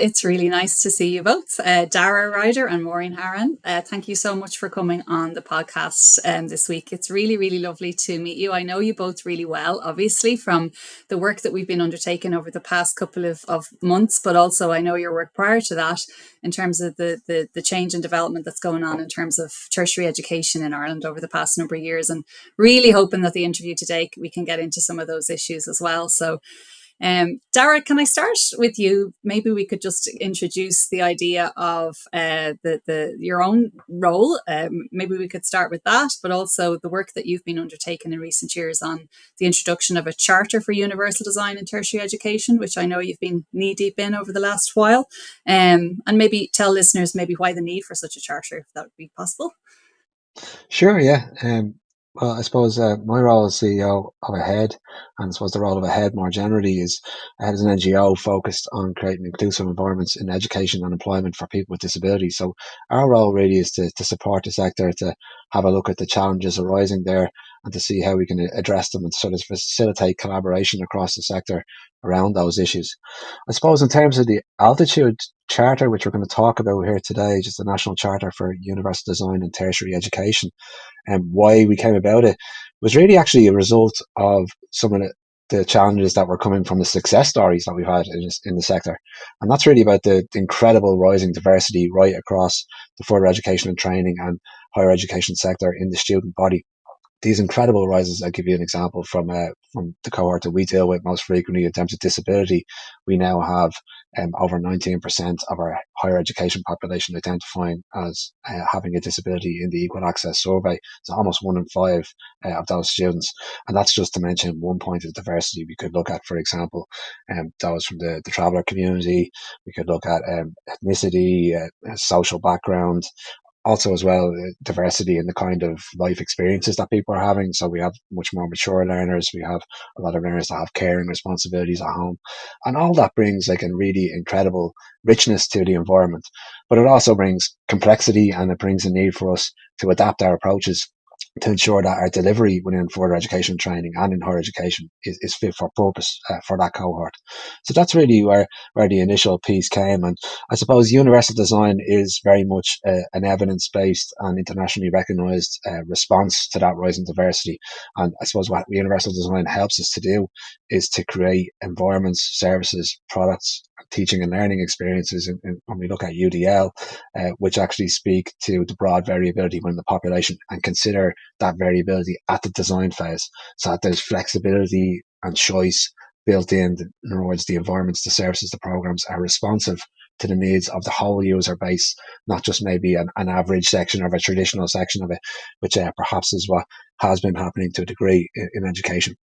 It's really nice to see you both, Dara, Ryder, and Maureen, Haran. Thank you so much for coming on the podcast this week. It's really, really lovely to meet you. I know you both really well, obviously, from the work that we've been undertaking over the past couple of months, but also I know your work prior to that in terms of the change and development that's going on in terms of tertiary education in Ireland over the past number of years, and really hoping that the interview today we can get into some of those issues as well. So Dara, can I start with you? Maybe we could just introduce the idea of the your own role. Maybe we could start with that, but also the work that you've been undertaking in recent years on the introduction of a charter for universal design in tertiary education, which I know you've been knee deep in over the last while. And maybe tell listeners maybe why the need for such a charter, if that would be possible. Sure, yeah. Well, I suppose my role as CEO of AHEAD, and I suppose the role of AHEAD more generally, is AHEAD is an NGO focused on creating inclusive environments in education and employment for people with disabilities. So our role really is to support the sector, to have a look at the challenges arising there and to see how we can address them and sort of facilitate collaboration across the sector around those issues. I suppose in terms of the altitude charter, which we're going to talk about here today, just the National Charter for Universal Design and Tertiary Education, and why we came about it was really actually a result of some of the challenges that were coming from the success stories that we've had in the sector. And that's really about the incredible rising diversity right across the further education and training and higher education sector in the student body. These incredible rises. I'll give you an example from the cohort that we deal with most frequently in terms of disability. We now have over 19% of our higher education population identifying as having a disability in the Equal Access Survey. So almost 1 in 5 of those students. And that's just to mention one point of diversity we could look at, for example, those from the traveller community. We could look at ethnicity, social background, also as well diversity in the kind of life experiences that people are having. So we have much more mature learners, we have a lot of learners that have caring responsibilities at home, and all that brings like a really incredible richness to the environment. But it also brings complexity, and it brings a need for us to adapt our approaches to ensure that our delivery within further education training and in higher education is fit for purpose for that cohort. So that's really where the initial piece came. And I suppose universal design is very much an evidence-based and internationally recognised response to that rising diversity. And I suppose what universal design helps us to do is to create environments, services, products, teaching and learning experiences, when we look at UDL, which actually speak to the broad variability within the population and consider that variability at the design phase, so that there's flexibility and choice built in. In other words, the environments, the services, the programs are responsive to the needs of the whole user base, not just maybe an average section or a traditional section of it, which perhaps is what has been happening to a degree in education.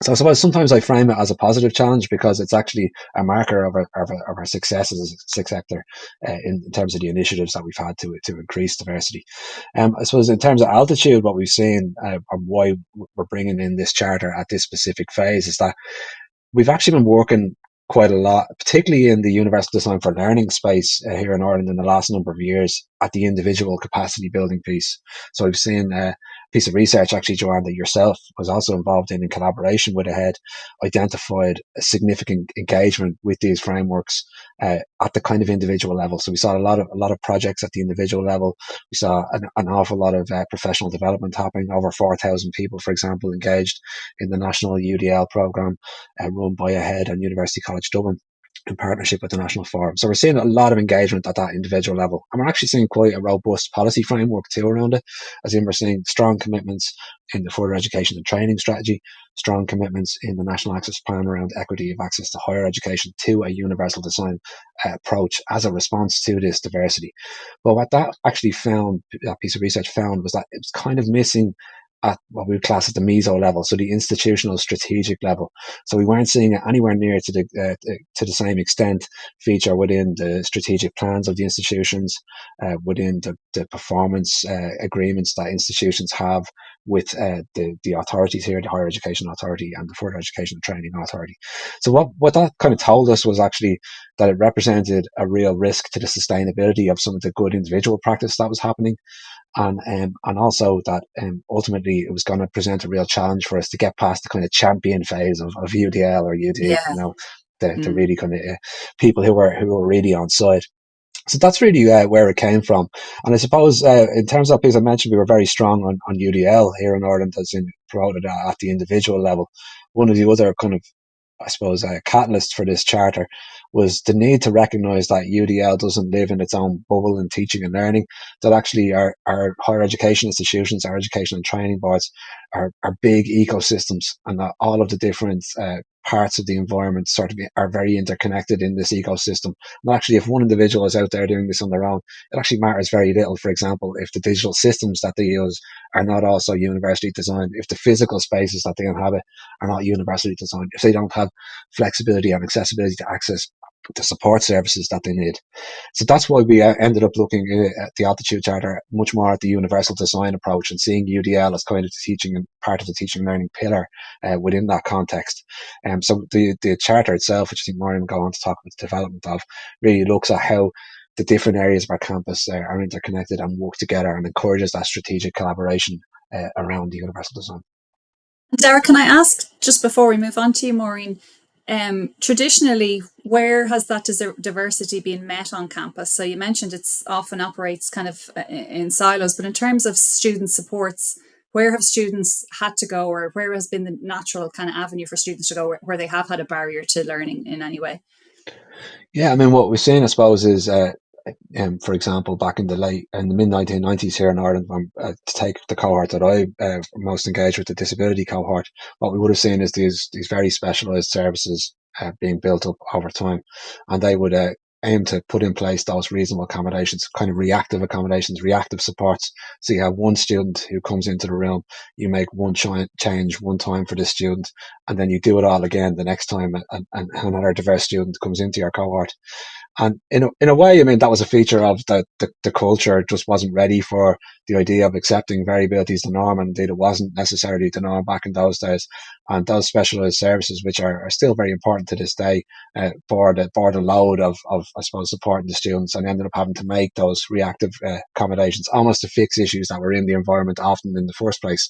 So I suppose sometimes I frame it as a positive challenge because it's actually a marker of our success as a sector in terms of the initiatives that we've had to increase diversity. I suppose in terms of altitude, what we've seen and why we're bringing in this charter at this specific phase is that we've actually been working quite a lot, particularly in the universal design for learning space here in Ireland in the last number of years at the individual capacity building piece. So we've seen a piece of research, actually, Joanne, that yourself was also involved in collaboration with AHEAD, identified a significant engagement with these frameworks at the kind of individual level. So we saw a lot of projects at the individual level. We saw an awful lot of professional development happening. Over 4,000 people, for example, engaged in the national UDL program run by AHEAD and University College Dublin in partnership with the National Forum. So we're seeing a lot of engagement at that individual level. And we're actually seeing quite a robust policy framework too around it, as in we're seeing strong commitments in the further education and training strategy, strong commitments in the National Access Plan around equity of access to higher education to a universal design approach as a response to this diversity. But what that actually found, that piece of research found, was that it was kind of missing at what we would class as the meso level, so the institutional strategic level. So we weren't seeing it anywhere near to the same extent feature within the strategic plans of the institutions, within the performance agreements that institutions have with the authorities here, the Higher Education Authority and the Further Education and Training Authority. So what that kind of told us was actually that it represented a real risk to the sustainability of some of the good individual practice that was happening, and also that ultimately it was going to present a real challenge for us to get past the kind of champion phase of UDL or UD, Yeah. to really kind of people who were really on side. So that's really where it came from. And I suppose in terms of, as I mentioned, we were very strong on UDL here in Ireland, as in promoted at the individual level. One of the other kind of, I suppose, a catalyst for this charter was the need to recognise that UDL doesn't live in its own bubble in teaching and learning, that actually our higher education institutions, our education and training boards are big ecosystems, and that all of the different parts of the environment sort of are very interconnected in this ecosystem. And actually, if one individual is out there doing this on their own, it actually matters very little. For example, if the digital systems that they use are not also universally designed, if the physical spaces that they inhabit are not universally designed, if they don't have flexibility and accessibility to access the support services that they need. So that's why we ended up looking at the Altitude Charter much more at the universal design approach and seeing UDL as kind of the teaching and part of the teaching and learning pillar within that context. So the charter itself, which I think Maureen will go on to talk about the development of, really looks at how the different areas of our campus are interconnected and work together, and encourages that strategic collaboration around the universal design. Dara, can I ask, just before we move on to you, Maureen, traditionally, where has that diversity been met on campus? So you mentioned it's often operates kind of in silos, but in terms of student supports, where have students had to go, or where has been the natural kind of avenue for students to go where they have had a barrier to learning in any way? Yeah, I mean, what we've seen, I suppose, is for example, back in the mid 1990s here in Ireland, to take the cohort that I most engaged with, the disability cohort, what we would have seen is these very specialised services being built up over time, and they would aim to put in place those reasonable accommodations, kind of reactive accommodations, reactive supports. So you have one student who comes into the room, you make one change one time for this student, and then you do it all again the next time, and another diverse student comes into your cohort. And in a way, I mean, that was a feature of the culture. It just wasn't ready for the idea of accepting variability as the norm, and indeed it wasn't necessarily the norm back in those days. And those specialised services, which are still very important to this day, for the load of I suppose supporting the students, and ended up having to make those reactive accommodations almost to fix issues that were in the environment often in the first place.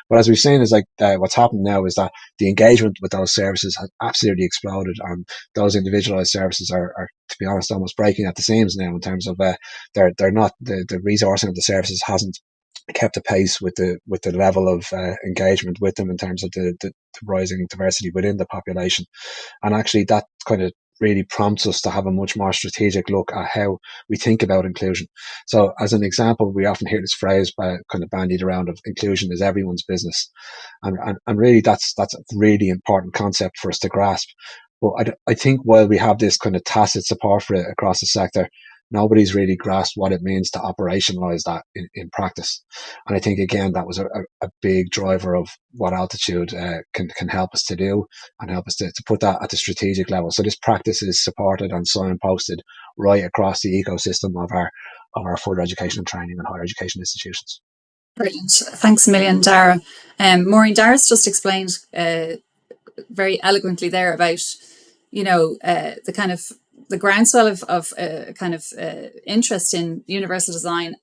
But as we've seen, is like what's happened now is that the engagement with those services has absolutely exploded, and those individualized services are, to be honest, almost breaking at the seams now in terms of they're not the resourcing of the services hasn't kept a pace with the level of engagement with them in terms of the rising diversity within the population. And actually, that kind of really prompts us to have a much more strategic look at how we think about inclusion. So, as an example, we often hear this phrase kind of bandied around of inclusion is everyone's business, and really that's a really important concept for us to grasp. But I think while we have this kind of tacit support for it across the sector, nobody's really grasped what it means to operationalize that in practice. And I think, again, that was a big driver of what Altitude can help us to do, and help us to put that at the strategic level. So this practice is supported and signposted right across the ecosystem of our further education and training and higher education institutions. Brilliant. Thanks a million, Dara. Maureen, Dara's just explained very eloquently there about, the kind of the groundswell of kind of interest in universal design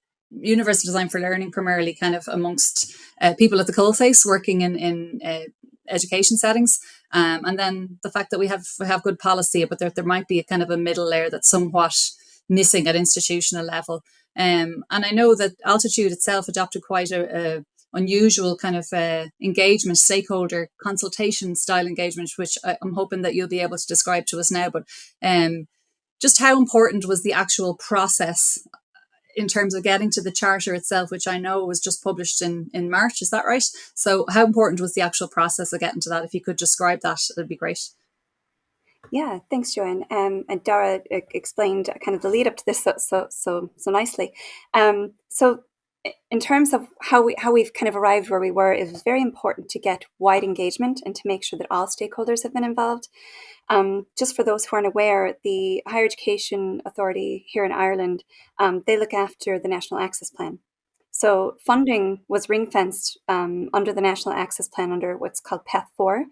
for learning, primarily kind of amongst people at the coalface working in education settings. And then the fact that we have good policy, but there might be a kind of a middle layer that's somewhat missing at institutional level. And I know that Altitude itself adopted quite a unusual kind of engagement, stakeholder consultation style engagement, which I'm hoping that you'll be able to describe to us now. But just how important was the actual process in terms of getting to the charter itself, which I know was just published in March, is that right? So how important was the actual process of getting to that? If you could describe that, it'd be great. Yeah, thanks, Joanne. And Dara explained kind of the lead up to this so nicely. So in terms of how we've kind of arrived where we were, it was very important to get wide engagement and to make sure that all stakeholders have been involved. Just for those who aren't aware, the Higher Education Authority here in Ireland, they look after the National Access Plan. So funding was ring-fenced under the National Access Plan under what's called Path 4.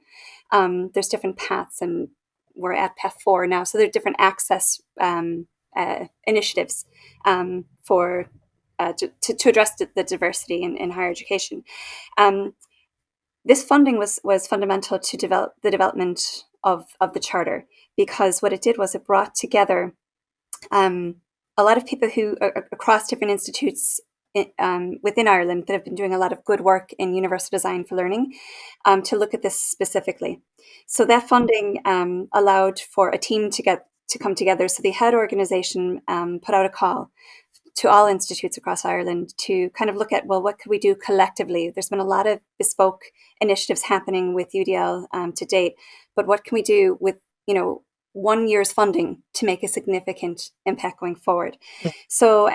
There's different paths, and we're at Path 4 now. So there are different access initiatives for to address the diversity in higher education. This funding was fundamental to develop the development of the charter, because what it did was it brought together a lot of people who across different institutes within Ireland that have been doing a lot of good work in universal design for learning to look at this specifically. So that funding allowed for a team to come together. So the head organisation put out a call to all institutes across Ireland to kind of look at, well, what could we do collectively? There's been a lot of bespoke initiatives happening with UDL to date, but what can we do with, 1 year's funding to make a significant impact going forward? So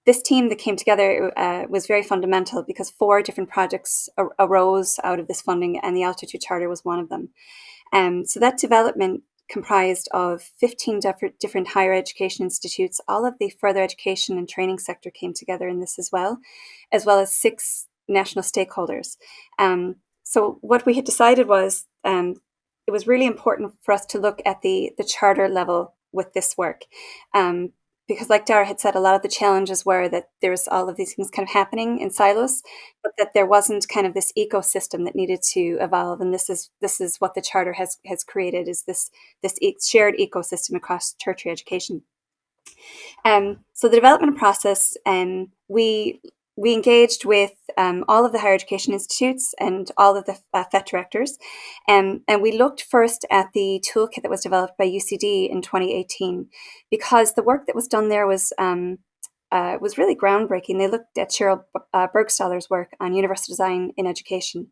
this team that came together was very fundamental, because 4 different projects arose out of this funding, and the Altitude Charter was one of them. So that development comprised of 15 different higher education institutes. All of the further education and training sector came together in this as well as 6 national stakeholders. So what we had decided was it was really important for us to look at the charter level with this work. Because like Dara had said, a lot of the challenges were that there's all of these things kind of happening in silos, but that there wasn't kind of this ecosystem that needed to evolve. And this is what the charter has created, is this shared ecosystem across tertiary education. So the development process, we engaged with all of the higher education institutes and all of the FET directors. And we looked first at the toolkit that was developed by UCD in 2018, because the work that was done there was really groundbreaking. They looked at Cheryl Bergstaller's work on universal design in education.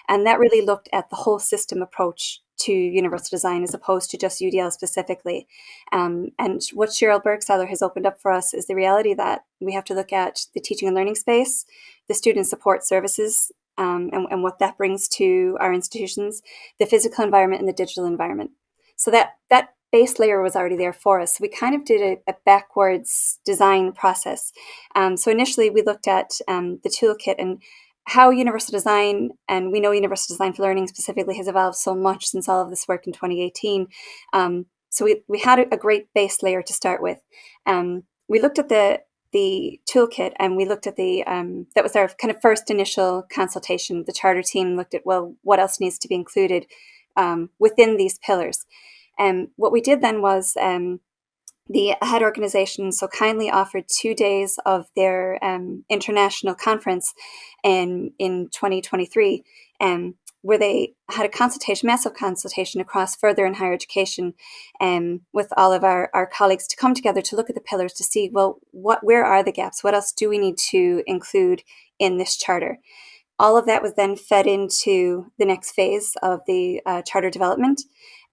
And that really looked at the whole system approach to universal design, as opposed to just UDL specifically. And what Cheryl Bergstaller has opened up for us is the reality that we have to look at the teaching and learning space, the student support services, and what that brings to our institutions, the physical environment and the digital environment. So that base layer was already there for us. We kind of did a backwards design process. So initially we looked at the toolkit and how universal design, and we know universal design for learning specifically, has evolved so much since all of this work in 2018. So we had a great base layer to start with. We looked at the toolkit, and we looked at that was our kind of first initial consultation. The charter team looked at, well, what else needs to be included within these pillars. And what we did then was the head organization so kindly offered 2 days of their international conference in 2023, where they had a massive consultation across further and higher education, with all of our colleagues to come together to look at the pillars to see, well, where are the gaps? What else do we need to include in this charter? All of that was then fed into the next phase of the charter development.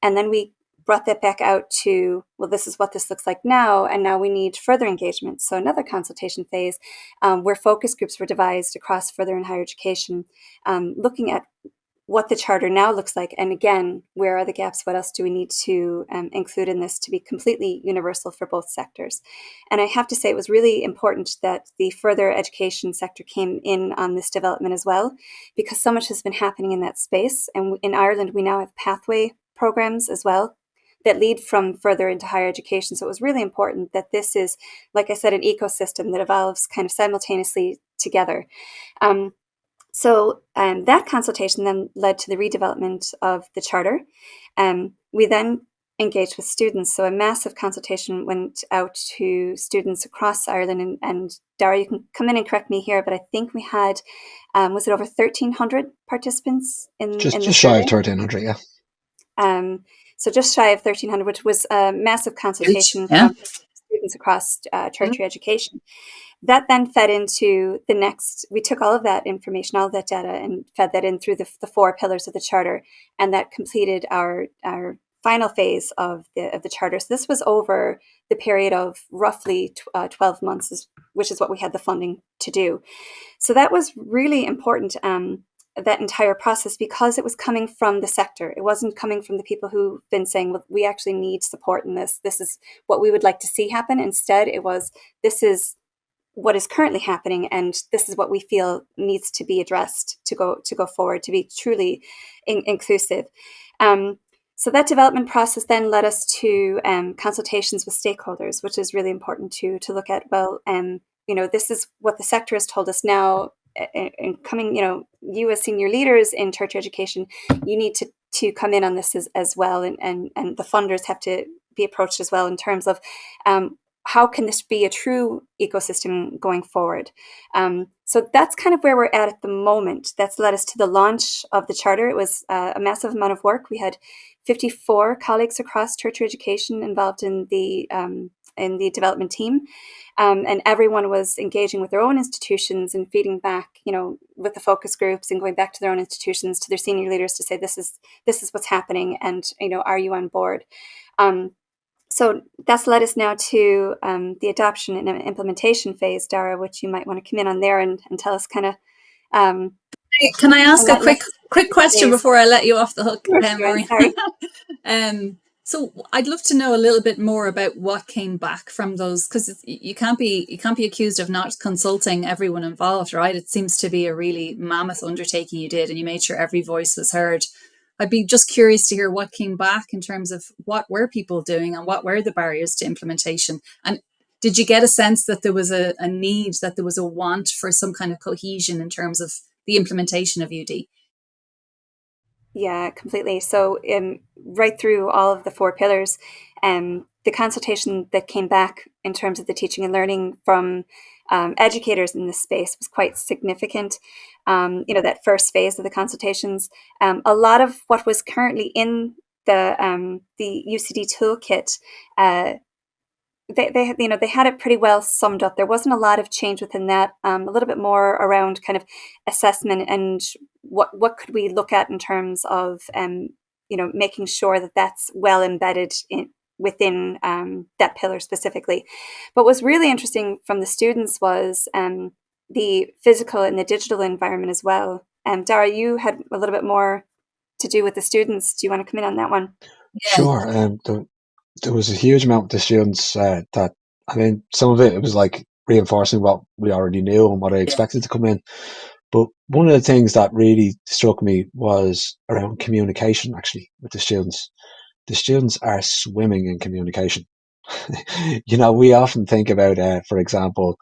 And then we brought that back out to, well, this is what this looks like now, and now we need further engagement. So another consultation phase where focus groups were devised across further and higher education, looking at what the charter now looks like. And again, where are the gaps? What else do we need to include in this to be completely universal for both sectors? And I have to say, it was really important that the further education sector came in on this development as well, because so much has been happening in that space. And in Ireland, we now have pathway programs as well that lead from further into higher education. So it was really important that this is, like I said, an ecosystem that evolves kind of simultaneously together. So that consultation then led to the redevelopment of the charter. We then engaged with students. So a massive consultation went out to students across Ireland. And Dara, you can come in and correct me here, but I think we had, was it over 1,300 participants in the survey? Just shy of 1,300, yeah. So just shy of 1,300, which was a massive consultation from students across tertiary education. That then fed into the next, we took all of that information, all of that data, and fed that in through the 4 pillars of the charter, and that completed our final phase of the charter. So this was over the period of roughly 12 months, which is what we had the funding to do. So that was really important, that entire process, because it was coming from the sector. It wasn't coming from the people who've been saying, well, we actually need support in this. This is what we would like to see happen. Instead, it was, this is what is currently happening, and this is what we feel needs to be addressed to go forward, to be truly inclusive. So that development process then led us to consultations with stakeholders, which is really important to look at. Well, this is what the sector has told us now. And coming, you as senior leaders in tertiary education, you need to come in on this as well, and the funders have to be approached as well in terms of how can this be a true ecosystem going forward. So that's kind of where we're at the moment. That's led us to the launch of the charter. It was a massive amount of work. We had 54 colleagues across tertiary education involved in the development team. And everyone was engaging with their own institutions and feeding back, with the focus groups and going back to their own institutions, to their senior leaders to say, this is what's happening, and, are you on board? So that's led us now to the adoption and implementation phase, Dara, which you might want to come in on there and tell us kind of. Can I ask a quick question before I let you off the hook, Maureen? Sorry. So I'd love to know a little bit more about what came back from those, because you can't be accused of not consulting everyone involved, right? It seems to be a really mammoth undertaking you did, and you made sure every voice was heard. I'd be just curious to hear what came back in terms of what were people doing and what were the barriers to implementation. And did you get a sense that there was a need, that there was a want for some kind of cohesion in terms of the implementation of UD? Yeah, completely. So right through all of the 4 pillars, the consultation that came back in terms of the teaching and learning from educators in this space was quite significant. That first phase of the consultations, a lot of what was currently in the UCD toolkit, they had it pretty well summed up. There wasn't a lot of change within that. A little bit more around kind of assessment and what could we look at in terms of making sure that that's well embedded within that pillar specifically. But what's really interesting from the students was the physical and the digital environment as well. Dara, you had a little bit more to do with the students. Do you want to come in on that one? Yeah. Sure. There was a huge amount with the students that, I mean, some of it was like reinforcing what we already knew and what I expected to come in. But one of the things that really struck me was around communication, actually, with the students. The students are swimming in communication. We often think about, for example,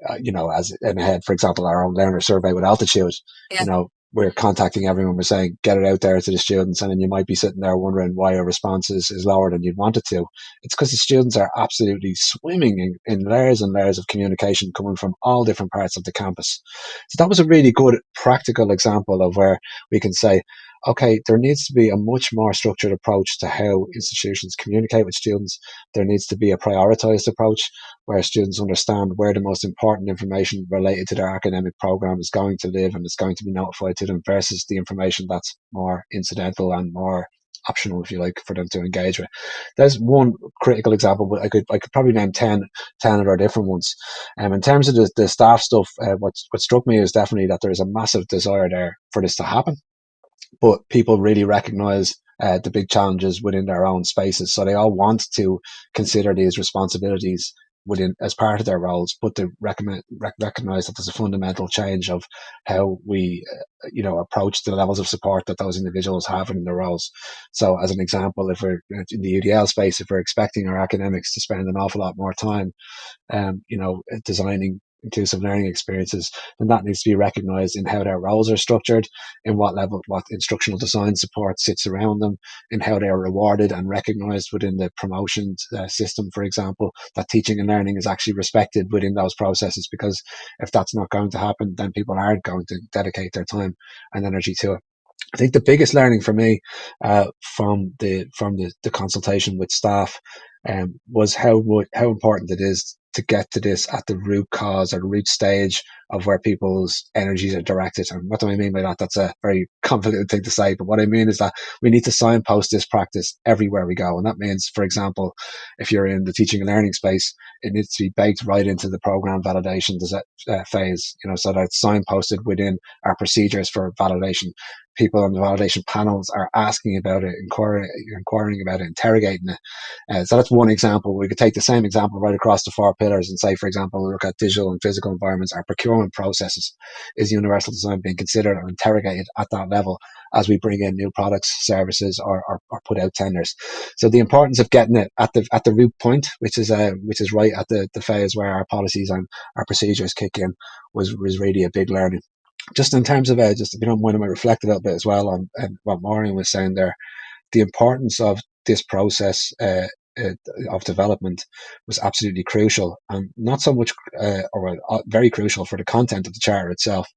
as in head, for example, our own learner survey with altitude. Yeah. We're contacting everyone. We're saying, get it out there to the students. And then you might be sitting there wondering why your response is lower than you'd want it to. It's because the students are absolutely swimming in layers and layers of communication coming from all different parts of the campus. So that was a really good practical example of where we can say, okay, there needs to be a much more structured approach to how institutions communicate with students. There needs to be a prioritized approach where students understand where the most important information related to their academic program is going to live and is going to be notified to them versus the information that's more incidental and more optional, if you like, for them to engage with. There's one critical example, but I could probably name 10 other different ones. In terms of the staff stuff, what struck me is definitely that there is a massive desire there for this to happen. But people really recognize the big challenges within their own spaces. So they all want to consider these responsibilities within as part of their roles, but they recognize that there's a fundamental change of how we, approach the levels of support that those individuals have in their roles. So as an example, if we're in the UDL space, if we're expecting our academics to spend an awful lot more time designing inclusive learning experiences, then that needs to be recognized in how their roles are structured, in what level, what instructional design support sits around them, in how they are rewarded and recognized within the promotion system, for example, that teaching and learning is actually respected within those processes, because if that's not going to happen, then people aren't going to dedicate their time and energy to it. I think the biggest learning for me from the consultation with staff was how important it is to get to this at the root cause or the root stage of where people's energies are directed. And what do I mean by that? That's a very convoluted thing to say, but what I mean is that we need to signpost this practice everywhere we go. And that means, for example, if you're in the teaching and learning space, it needs to be baked right into the program validation phase, so that it's signposted within our procedures for validation. People on the validation panels are asking about it, inquiring about it, interrogating it. So that's one example. We could take the same example right across the 4 pillars and say, for example, look at digital and physical environments. Our procurement processes, is universal design being considered or interrogated at that level as we bring in new products, services, or put out tenders? So the importance of getting it at the root point, which is right at the phase where our policies and our procedures kick in, was really a big learning. just in terms of just if you don't mind, I might reflect a little bit as well on what Maureen was saying there. The importance of this process of development was absolutely crucial, and not so much, very crucial for the content of the charter itself,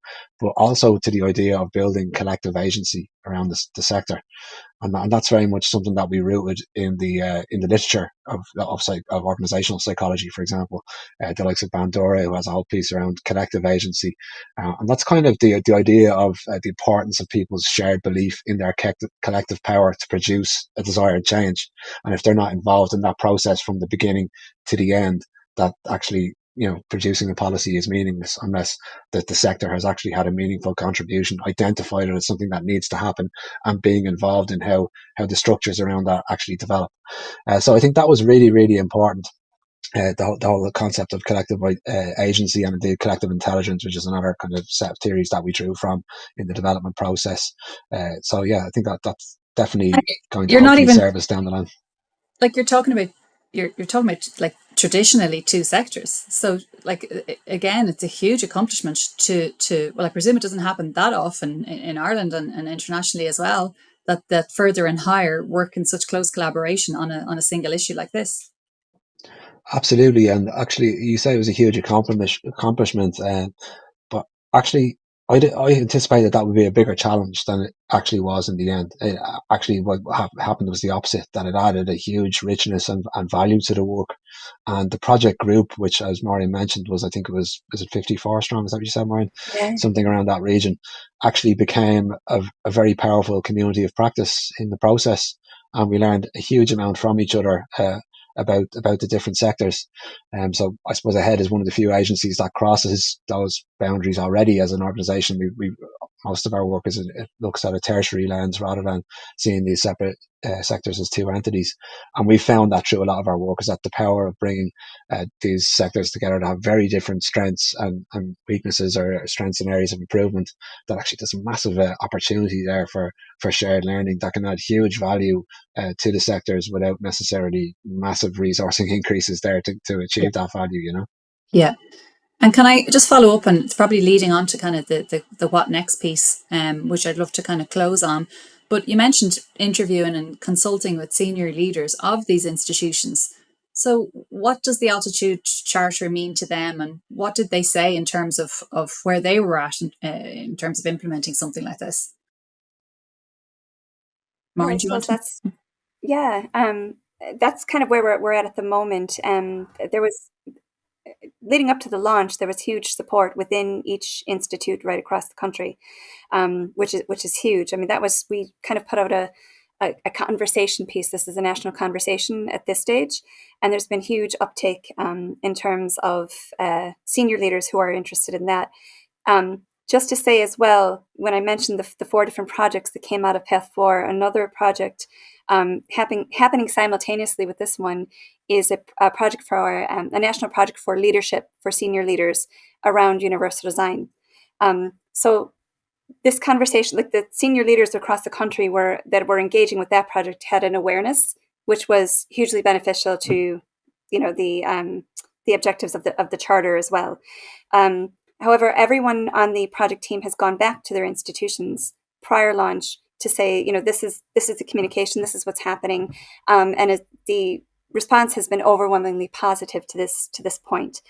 but also to the idea of building collective agency around the sector. And that's very much something that we rooted in the literature of organizational psychology, for example, the likes of Bandura, who has a whole piece around collective agency, and that's kind of the idea of the importance of people's shared belief in their collective power to produce a desired change. And if they're not involved in that process from the beginning to the end, that actually, producing a policy is meaningless unless the sector has actually had a meaningful contribution, identified it as something that needs to happen, and being involved in how the structures around that actually develop. So I think that was really, really important. The whole concept of collective agency and indeed collective intelligence, which is another kind of set of theories that we drew from in the development process. So yeah, I think that's definitely going to You're not hopefully even serve us down the line. like you're talking about like traditionally two sectors. So like again, it's a huge accomplishment to well, I presume it doesn't happen that often in Ireland and internationally as well, that further and higher work in such close collaboration on a single issue like this. Absolutely, and actually, you say it was a huge accomplishment, but actually, I anticipated that would be a bigger challenge than it actually was in the end. Actually, what happened was the opposite, that it added a huge richness and value to the work. And the project group, which, as Maureen mentioned, was, I think is it 54 strong? Is that what you said, Maureen? Yeah. Something around that region, actually became a very powerful community of practice in the process. And we learned a huge amount from each other. About the different sectors. So I suppose AHEAD is one of the few agencies that crosses those boundaries already as an organisation. We most of our work it looks at a tertiary lens rather than seeing these separate sectors as two entities. And we found that through a lot of our work is that the power of bringing these sectors together to have very different strengths and weaknesses, or strengths and areas of improvement, that actually there's a massive opportunity there for shared learning that can add huge value to the sectors without necessarily massive resourcing increases there to Yeah. achieve that value, Yeah. And can I just follow up, and it's probably leading on to kind of the what next piece, which I'd love to kind of close on. But you mentioned interviewing and consulting with senior leaders of these institutions. So what does the Altitude Charter mean to them, and what did they say in terms of where they were at in terms of implementing something like this? Well, I Maureen, do you want suppose to? that's kind of where we're at the moment. There was leading up to the launch, there was huge support within each institute right across the country, which is huge. I mean, we kind of put out a conversation piece. This is a national conversation at this stage, and there's been huge uptake in terms of senior leaders who are interested in that. Just to say as well, when I mentioned the four different projects that came out of Path 4, another project happening simultaneously with this one is a project for a national project for leadership for senior leaders around universal design. So this conversation, like the senior leaders across the country that were engaging with that project, had an awareness which was hugely beneficial to, the objectives of the charter as well. However, everyone on the project team has gone back to their institutions prior launch to say, this is the communication, this is what's happening, and the response has been overwhelmingly positive to this point.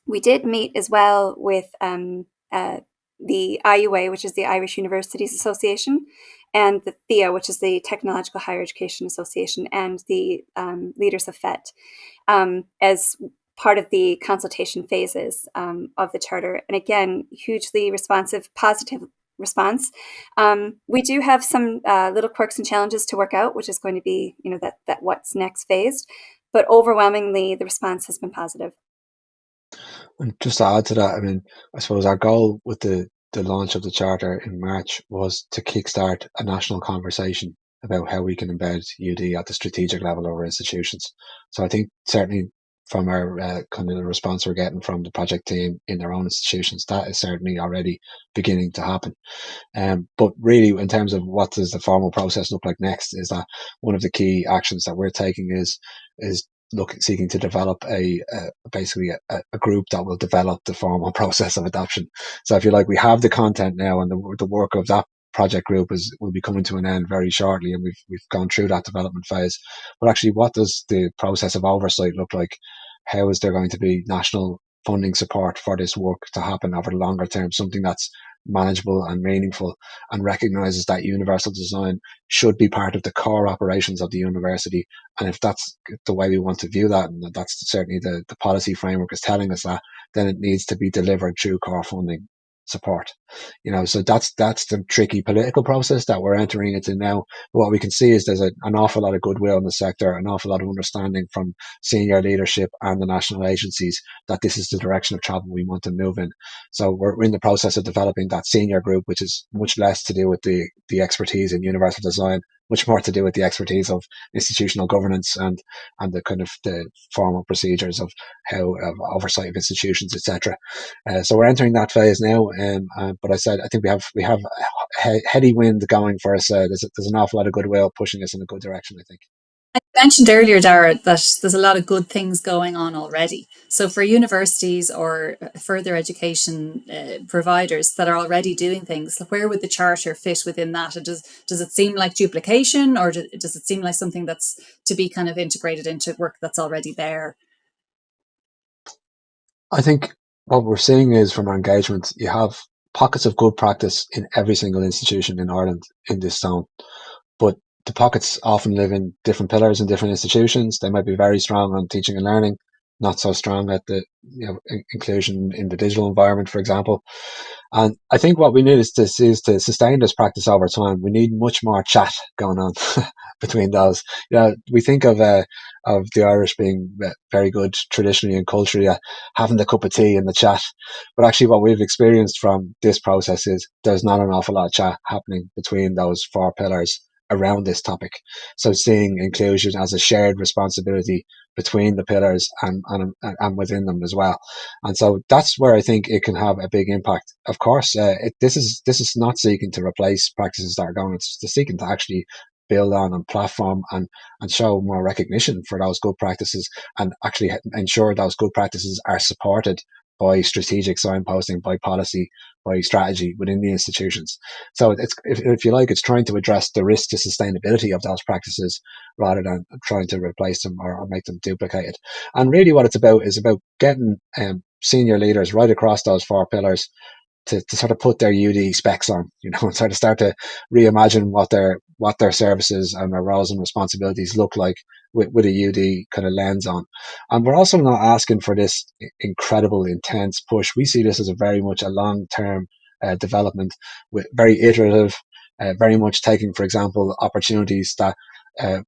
We did meet as well with the IUA, which is the Irish Universities Association, and the THEA, which is the Technological Higher Education Association, and the leaders of FET, as part of the consultation phases of the charter. And again, hugely responsive, positive response. We do have some little quirks and challenges to work out, which is going to be, that what's next phased. But overwhelmingly, the response has been positive. And just to add to that, I mean, I suppose our goal with the launch of the charter in March was to kickstart a national conversation about how we can embed UD at the strategic level of our institutions. So I think certainly from our kind of the response we're getting from the project team in their own institutions, that is certainly already beginning to happen. But really, in terms of what does the formal process look like next, is that one of the key actions that we're taking is seeking to develop basically a group that will develop the formal process of adoption. So if you like, we have the content now, and the work of that project group will be coming to an end very shortly, and we've gone through that development phase. But actually, what does the process of oversight look like? How is there going to be national funding support for this work to happen over the longer term, something that's manageable and meaningful, and recognises that universal design should be part of the core operations of the university? And if that's the way we want to view that, and that's certainly the policy framework is telling us that, then it needs to be delivered through core funding support. So that's the tricky political process that we're entering into now. But what we can see is there's an awful lot of goodwill in the sector, an awful lot of understanding from senior leadership and the national agencies that this is the direction of travel we want to move in. So we're in the process of developing that senior group, which is much less to do with the expertise in universal design, much more to do with the expertise of institutional governance and the kind of the formal procedures of how oversight of institutions, etc. So we're entering that phase now. But I think we have a heady wind going for us. There's an awful lot of goodwill pushing us in a good direction, I think. You mentioned earlier, Dara, that there's a lot of good things going on already. So for universities or further education providers that are already doing things, where would the charter fit within that? And does it seem like duplication, or does it seem like something that's to be kind of integrated into work that's already there? I think what we're seeing is, from our engagement, you have pockets of good practice in every single institution in Ireland in this zone. But the pockets often live in different pillars in different institutions. They might be very strong on teaching and learning, not so strong at the inclusion in the digital environment, for example. And I think what we need is to sustain this practice over time. We need much more chat going on between those. We think of the Irish being very good traditionally and culturally at having the cup of tea and the chat, but actually, what we've experienced from this process is there's not an awful lot of chat happening between those four pillars around this topic. So seeing inclusion as a shared responsibility between the pillars and within them as well. And so that's where I think it can have a big impact. Of course, this is not seeking to replace practices that are going. It's seeking to actually build on and platform and show more recognition for those good practices, and actually ensure those good practices are supported by strategic signposting, by policy, by strategy within the institutions. So it's, if you like, it's trying to address the risk to sustainability of those practices rather than trying to replace them or make them duplicated. And really what it's about is about getting senior leaders right across those four pillars to sort of put their UD specs on, and sort of start to reimagine what their services and their roles and responsibilities look like with a UD kind of lens on. And we're also not asking for this incredible, intense push. We see this as a very much a long-term development, with very iterative, very much taking, for example, opportunities that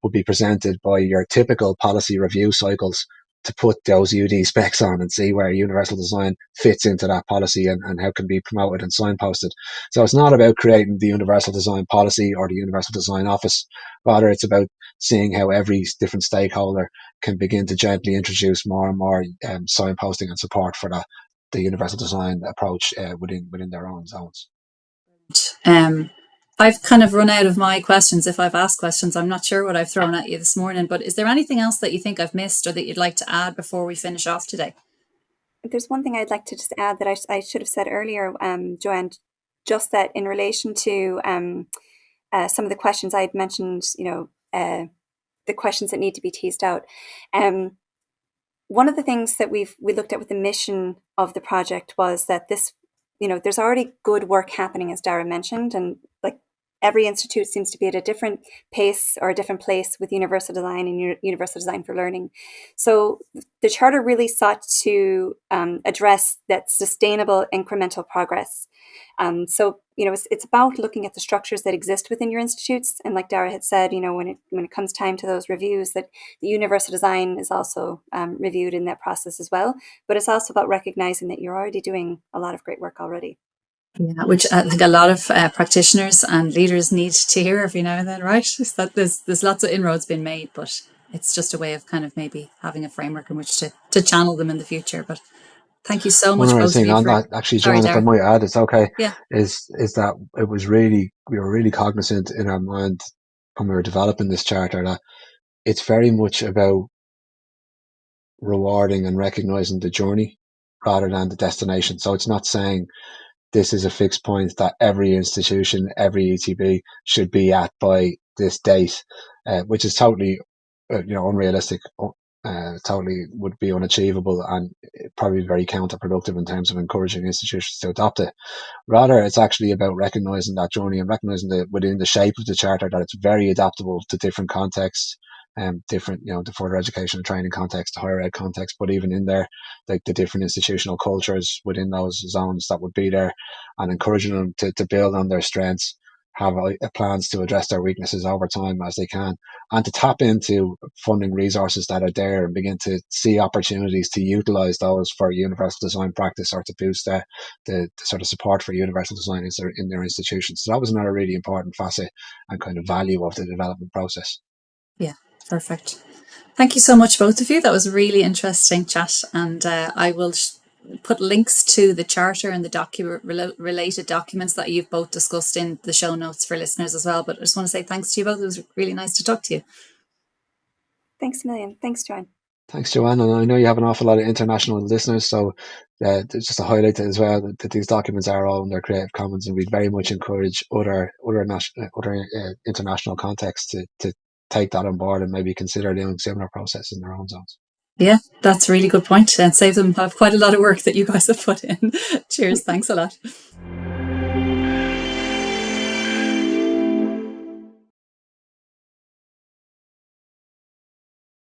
would be presented by your typical policy review cycles to put those UD specs on and see where universal design fits into that policy and how it can be promoted and signposted. So it's not about creating the universal design policy or the universal design office. Rather, it's about seeing how every different stakeholder can begin to gently introduce more and more signposting and support for the universal design approach within their own zones. Um, I've kind of run out of my questions. If I've asked questions, I'm not sure what I've thrown at you this morning, but is there anything else that you think I've missed or that you'd like to add before we finish off today? There's one thing I'd like to just add that I should have said earlier, Joanne, just that in relation to some of the questions I had mentioned, the questions that need to be teased out. One of the things that we looked at with the mission of the project was that this, there's already good work happening, as Dara mentioned, and like every institute seems to be at a different pace or a different place with universal design and universal design for learning. So the charter really sought to address that sustainable incremental progress. So it's about looking at the structures that exist within your institutes, and like Dara had said, when it comes time to those reviews, that the universal design is also reviewed in that process as well. But it's also about recognizing that you're already doing a lot of great work already. Yeah, which I think a lot of practitioners and leaders need to hear every now and then, right? Is that there's lots of inroads being made, but it's just a way of kind of maybe having a framework in which to channel them in the future. But thank you so One much, other both of thing you, on for. that, actually, Sorry, John, if I Dara. might add, it's okay, Yeah. is that we were really cognizant in our mind when we were developing this charter that it's very much about rewarding and recognizing the journey rather than the destination. So it's not saying this is a fixed point that every institution, every ETB should be at by this date, which is totally, unrealistic. Totally would be unachievable and probably very counterproductive in terms of encouraging institutions to adopt it. Rather, it's actually about recognizing that journey and recognizing that within the shape of the charter that it's very adaptable to different contexts and different, the further education and training context, the higher ed context, but even in there, like the different institutional cultures within those zones that would be there, and encouraging them to build on their strengths, have plans to address their weaknesses over time as they can, and to tap into funding resources that are there and begin to see opportunities to utilize those for universal design practice or to boost the sort of support for universal design in their institutions. So that was another really important facet and kind of value of the development process. Yeah, perfect. Thank you so much, both of you. That was a really interesting chat, and I will put links to the charter and the related documents that you've both discussed in the show notes for listeners as well. But I just want to say thanks to you both. It was really nice to talk to you. Thanks a million. Thanks, Joanne. Thanks, Joanne. And I know you have an awful lot of international listeners, so just to highlight it as well that these documents are all in their Creative Commons, and we'd very much encourage other international contexts to take that on board and maybe consider doing similar processes in their own zones. Yeah, that's a really good point, and save them quite a lot of work that you guys have put in. Cheers. Thanks a lot.